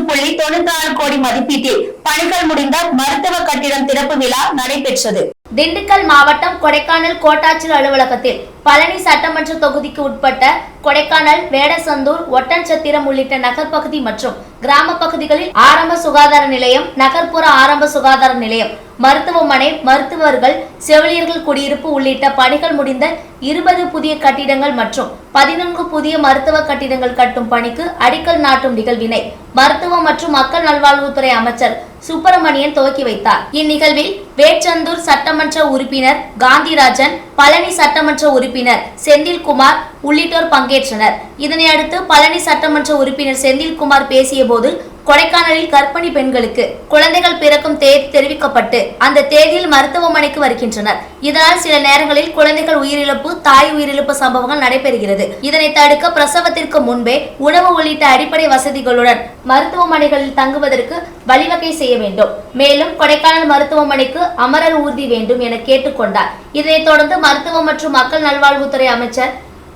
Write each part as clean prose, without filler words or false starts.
11.96 கோடி மதிப்பீட்டில் பணிகள் முடிந்த மருத்துவ கட்டிடம் திறப்பு விழா நடைபெற்றது. திண்டுக்கல் மாவட்டம் கொடைக்கானல் கோட்டாட்சியர் அலுவலகத்தில் பழனி சட்டமன்ற தொகுதிக்கு உட்பட்ட கொடைக்கானல், வேடசந்தூர், ஒட்டன்சத்திரம் உள்ளிட்ட நகர்பகுதி மற்றும் கிராம பகுதிகளில் ஆரம்ப சுகாதார நிலையம், நகர்ப்புற ஆரம்ப சுகாதார நிலையம், மருத்துவமனை, மருத்துவர்கள், செவிலியர்கள் குடியிருப்பு உள்ளிட்ட பணிகள் முடிந்த 20 புதிய கட்டிடங்கள் மற்றும் 14 புதிய மருத்துவ கட்டிடங்கள் கட்டும் பணிக்கு அடிக்கல் நாட்டும் நிகழ்வினை மருத்துவ மற்றும் மக்கள் நல்வாழ்வுத்துறை அமைச்சர் சுப்பிரமணியன் துவக்கி வைத்தார். இந்நிகழ்வில் வேடசந்தூர் சட்டமன்ற உறுப்பினர் காந்திராஜன், பழனி சட்டமன்ற உறுப்பினர் செந்தில்குமார் உள்ளிட்டோர் பங்கேற்றனர். இதனையடுத்து பழனி சட்டமன்ற உறுப்பினர் செந்தில்குமார் பேசிய போது, கொடைக்கானலில் கர்ப்பிணி பெண்களுக்கு குழந்தைகள் பிறக்கும் தேதி தெரிவிக்கப்பட்டு அந்த தேதியில் மருத்துவமனைக்கு வருகின்றனர். இதனால் சில நேரங்களில் குழந்தைகள் உயிரிழப்பு, தாய் உயிரிழப்பு சம்பவங்கள் நடைபெறுகிறது. இதனை தடுக்க பிரசவத்திற்கு முன்பே உணவு உள்ளிட்ட அடிப்படை வசதிகளுடன் மருத்துவமனைகளில் தங்குவதற்கு வழிவகை செய்ய வேண்டும். மேலும் கொடைக்கானல் மருத்துவமனைக்கு அமரர் ஊர்தி வேண்டும் என கேட்டுக்கொண்டார். இதனைத் தொடர்ந்து மருத்துவ மற்றும் மக்கள் நல்வாழ்வுத்துறை அமைச்சர்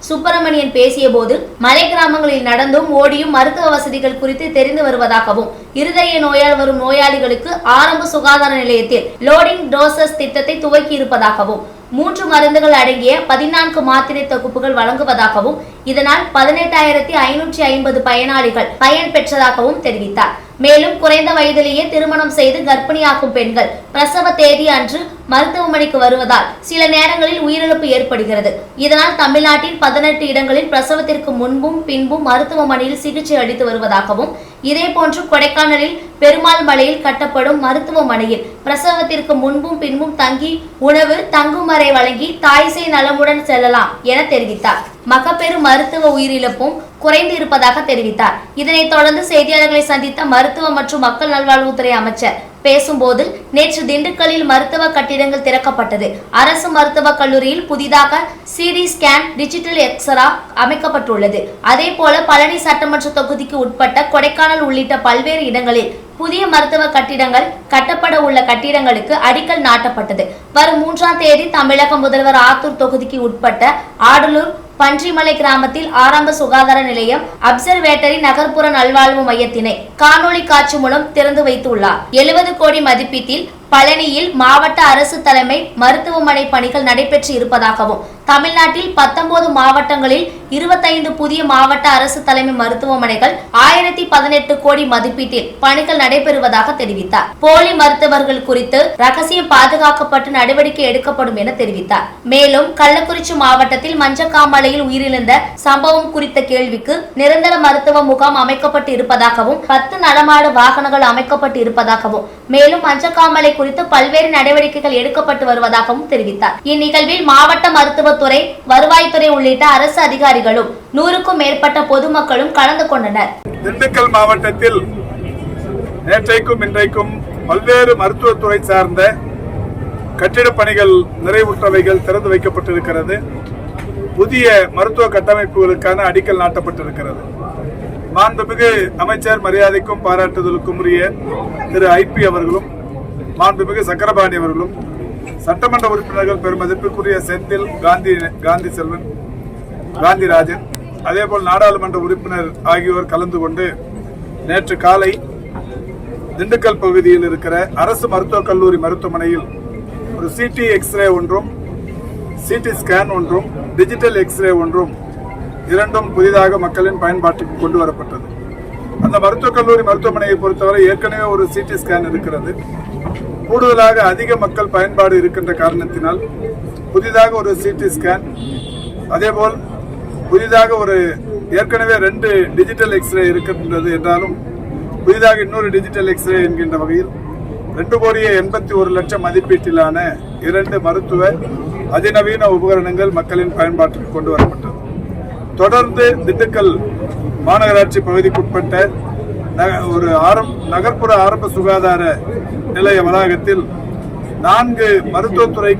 சுப்பிரமணியன் பேசிய போது, மலை கிராமங்களில் நடந்தும் ஓடியும் மருத்துவ வசதிகள் குறித்து தெரிந்து வருவதாகவும், இருதய நோயால் வரும் நோயாளிகளுக்கு ஆரம்ப சுகாதார நிலையத்தில் லோடிங் டோசஸ் திட்டத்தை துவக்கி இருப்பதாகவும், 3 மருந்துகள் அடங்கிய 14 மாத்திரை தொகுப்புகள் வழங்குவதாகவும், இதனால் 18,550 பயனாளிகள் பயன் பெற்றதாகவும் தெரிவித்தார். மேலும் குறைந்த வயதிலேயே திருமணம் செய்து கர்ப்பிணியாகும் பெண்கள் பிரசவ தேதி அன்று மருத்துவமனைக்கு வருவதால் சில நேரங்களில் உயிரிழப்பு ஏற்படுகிறது. இதனால் தமிழ்நாட்டில் 18 இடங்களில் பிரசவத்திற்கு முன்பும் பின்பும் மருத்துவமனையில் சிகிச்சை அளித்து வருவதாகவும், இதேபோன்று கொடைக்கானலில் பெருமாள் மலையில் கட்டப்படும் மருத்துவமனையில் பிரசவத்திற்கு முன்பும் பின்பும் தங்கி உணவு, தங்குமறை வழங்கி தாய்சேய் நலமுடன் செல்லலாம் என தெரிவித்தார். மகப்பேறு மருத்துவ உயிரிழப்பும் குறைந்து இருப்பதாக தெரிவித்தார். இதனைத் தொடர்ந்து செய்தியாளர்களை சந்தித்த மருத்துவ மற்றும் மக்கள் நல்வாழ்வுத்துறை அமைச்சர் பேசும்போது, நேற்று திண்டுக்கல்லில் மருத்துவ கட்டிடங்கள் திறக்கப்பட்டது. அரசு மருத்துவக் கல்லூரியில் புதிதாக சிடி ஸ்கேன், டிஜிட்டல் எக்ஸ்ரா அமைக்கப்பட்டுள்ளது. அதேபோல பழனி சட்டமன்ற தொகுதிக்கு உட்பட்ட கொடைக்கானல் உள்ளிட்ட பல்வேறு இடங்களில் புதிய மருத்துவ கட்டிடங்கள் கட்டப்பட உள்ள கட்டிடங்களுக்கு அடிக்கல் நாட்டப்பட்டது. வரும் 3ஆம் தேதி தமிழக முதல்வர் ஆத்தூர் தொகுதிக்கு உட்பட்ட ஆடலூர், பன்றிமலை கிராமத்தில் ஆரம்ப சுகாதார நிலையம், அப்சர்வேட்டரி, நகர்ப்புற நல்வாழ்வு மையத்தினை காணொலி காட்சி மூலம் திறந்து வைத்துள்ளார். 70 கோடி மதிப்பீட்டில் பழனியில் மாவட்ட அரசு தலைமை மருத்துவமனை பணிகள் நடைபெற்று இருப்பதாகவும், தமிழ்நாட்டில் 19 மாவட்டங்களில் 25 புதிய மாவட்ட அரசு தலைமை மருத்துவமனைகள் 1018 கோடி மதிப்பீட்டில் பணிகள் நடைபெறுவதாக தெரிவித்தார். போலி மருத்துவர்கள் குறித்து ரகசியம் பாதுகாக்கப்பட்டு நடவடிக்கை எடுக்கப்படும் என தெரிவித்தார். மேலும் கள்ளக்குறிச்சி மாவட்டத்தில் மஞ்சக்காமலையில் உயிரிழந்த சம்பவம் குறித்த கேள்விக்கு நிரந்தர மருத்துவ முகாம் அமைக்கப்பட்டு இருப்பதாகவும், 10 நடமாடு வாகனங்கள் அமைக்கப்பட்டு இருப்பதாகவும், மேலும் மஞ்சக்காமலை குறித்து பல்வேறு நடவடிக்கைகள் எடுக்கப்பட்டு வருவதாகவும் தெரிவித்தார். இந்நிகழ்வில் மாவட்ட மருத்துவத்துறை, வருவாய்த்துறை உள்ளிட்ட அரசு அதிகாரிகளும் 100க்கும் மேற்பட்ட பொதுமக்களும் கலந்து கொண்டனர். திண்டுக்கல் மாவட்டத்தில் நேற்றைக்கும் இன்றைக்கும் பல்வேறு மருத்துவத்துறை சார்ந்த கட்டிடப் பணிகள் நிறைவுற்றவைகள் திறந்து வைக்கப்பட்டிருக்கிறது. புதிய மருத்துவ கட்டமைப்புகளுக்கான அடிக்கல் நாட்டப்பட்டிருக்கிறது. மாண்புமிகு அமைச்சர் மரியாதைக்கும் பாராட்டுதலுக்கும் உரிய திரு ஐபி அவர்களும், மாண்புமிகு சக்கரபாணி அவர்களும், சட்டமன்ற உறுப்பினர்கள் பெருமதிப்பிற்குரிய செந்தில், காந்தி செல்வன், காந்திராஜன், அதேபோல் நாடாளுமன்ற உறுப்பினர் ஆகியோர் கலந்து கொண்டு நேற்று காலை திண்டுக்கல் பகுதியில் இருக்கிற அரசு மருத்துவக் கல்லூரி மருத்துவமனையில் ஒரு சிடி எக்ஸ்ரே ஒன்றும், சிடி ஸ்கேன் ஒன்றும், டிஜிட்டல் எக்ஸ்ரே ஒன்றும், இரண்டும் புதிதாக மக்களின் பயன்பாட்டுக்கு கொண்டு வரப்பட்டது. அந்த மருத்துவக் கல்லூரி மருத்துவமனையை பொறுத்தவரை ஏற்கனவே ஒரு சிடி ஸ்கேன் இருக்கிறது. கூடுதலாக அதிக மக்கள் பயன்பாடு இருக்கின்ற காரணத்தினால் புதிதாக ஒரு சிடி ஸ்கேன், அதேபோல் புதிதாக ஒரு ஏற்கனவே 2 டிஜிட்டல் எக்ஸ்ரே இருக்கின்றது என்றாலும் புதிதாக இன்னொரு டிஜிட்டல் எக்ஸ்ரே என்கின்ற வகையில் 2,81,00,000 மதிப்பீட்டிலான 2 மருத்துவ அதிநவீன உபகரணங்கள் மக்களின் பயன்பாட்டிற்கு கொண்டு வரப்பட்டது. தொடர்ந்து திண்டுக்கல் மாநகராட்சி பகுதிக்குட்பட்ட ஒரு நகர்ப்புற ஆரம்ப சுகாதார நிலைய வளாகத்தில் 4 மருத்துவத்துறை